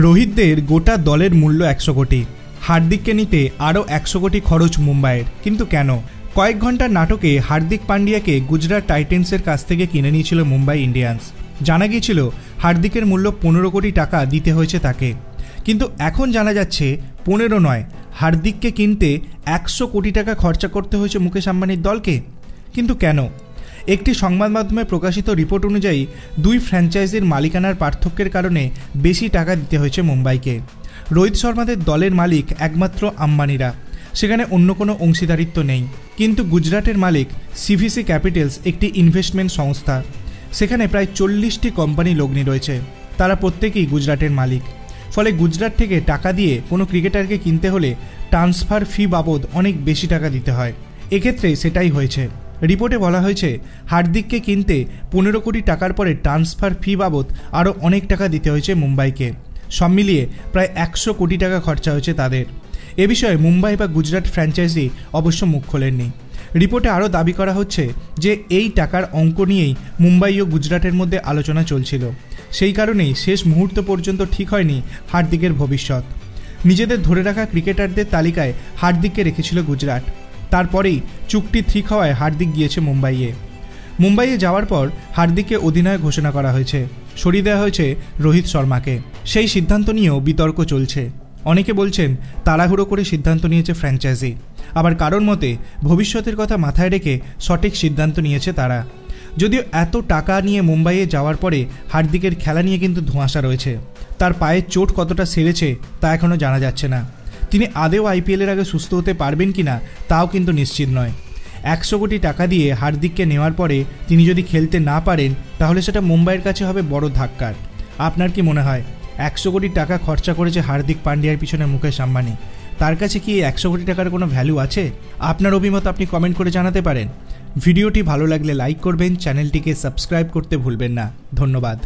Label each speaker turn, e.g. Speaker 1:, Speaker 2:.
Speaker 1: রোহিতদের গোটা দলের মূল্য 100 কোটি। হার্দিককে নিতে আরও 100 কোটি খরচ মুম্বাইয়ের। কিন্তু কেন? কয়েক ঘন্টার নাটকে হার্দিক পান্ডিয়াকে গুজরাট টাইটেন্সের কাছ থেকে কিনে নিয়েছিল মুম্বাই ইন্ডিয়ান্স। জানা গিয়েছিল হার্দিকের মূল্য 15 কোটি টাকা দিতে হয়েছে তাকে। কিন্তু এখন জানা যাচ্ছে 15 নয়, হার্দিককে কিনতে 100 কোটি টাকা খরচা করতে হয়েছে মুকেশ আম্বানির দলকে। কিন্তু কেন? একটি সংবাদ মাধ্যমে প্রকাশিত রিপোর্ট অনুযায়ী দুই ফ্র্যাঞ্চাইজির মালিকানার পার্থক্যের কারণে বেশি টাকা দিতে হয়েছে মুম্বাইকে। রোহিত শর্মাদের দলের মালিক একমাত্র আম্বানিরা, সেখানে অন্য কোনো অংশীদারিত্ব নেই। কিন্তু গুজরাটের মালিক সিভিসি ক্যাপিটালস একটি ইনভেস্টমেন্ট সংস্থা। সেখানে প্রায় 40টি কোম্পানি লগ্নি রয়েছে, তারা প্রত্যেকেই গুজরাটের মালিক। ফলে গুজরাট থেকে টাকা দিয়ে কোনো ক্রিকেটারকে কিনতে হলে ট্রান্সফার ফি বাবদ অনেক বেশি টাকা দিতে হয়। এক্ষেত্রে সেটাই হয়েছে। রিপোর্টে বলা হয়েছে হার্দিককে কিনতে 15 কোটি টাকার পরে ট্রান্সফার ফি বাবদ আরও অনেক টাকা দিতে হয়েছে মুম্বাইকে। সব মিলিয়ে প্রায় 100 কোটি টাকা খরচা হয়েছে তাদের। এ বিষয়ে মুম্বাই বা গুজরাট ফ্র্যাঞ্চাইজি অবশ্য মুখ খোলেননি। রিপোর্টে আরও দাবি করা হচ্ছে যে এই টাকার অঙ্ক নিয়েই মুম্বাই ও গুজরাটের মধ্যে আলোচনা চলছিল। সেই কারণেই শেষ মুহূর্ত পর্যন্ত ঠিক হয়নি হার্দিকের ভবিষ্যৎ। নিজেদের ধরে রাখা ক্রিকেটারদের তালিকায় হার্দিককে রেখেছিল গুজরাট। তারপরেই চুক্তি ঠিক হওয়ায় হার্দিক গিয়েছে মুম্বাইয়ে যাওয়ার পর হার্দিককে অধিনায়ক ঘোষণা করা হয়েছে। সরিয়ে দেওয়া হয়েছে রোহিত শর্মাকে। সেই সিদ্ধান্ত নিয়েও বিতর্ক চলছে। অনেকে বলছেন তাড়াহুড়ো করে সিদ্ধান্ত নিয়েছে ফ্র্যাঞ্চাইজি, আবার কারোর মতে ভবিষ্যতের কথা মাথায় রেখে সঠিক সিদ্ধান্ত নিয়েছে তারা। যদিও এত টাকা নিয়ে মুম্বাইয়ে যাওয়ার পরে হার্দিকের খেলা নিয়ে কিন্তু ধোঁয়াশা রয়েছে। তার পায়ের চোট কতটা সেরেছে তা এখনও জানা যাচ্ছে না। তিনি আদেও আইপিএলের আগে সুস্থ হতে পারবেন কিনা তাও কিন্তু নিশ্চিত নয়। 100 কোটি টাকা দিয়ে হার্দিককে নেওয়ার পরে তিনি যদি খেলতে না পারেন তাহলে সেটা মুম্বাইয়ের কাছে হবে বড় ধাক্কার। আপনার কি মনে হয় 100 কোটি টাকা খরচা করেছে হার্দিক পান্ডিয়ার পিছনে মুকেশ আম্বানি? তার কাছে কি 100 কোটি টাকার কোনো ভ্যালু আছে? আপনার অভিমত আপনি কমেন্ট করে জানাতে পারেন। ভিডিওটি ভালো লাগলে লাইক করবেন, চ্যানেলটিকে সাবস্ক্রাইব করতে ভুলবেন না। ধন্যবাদ।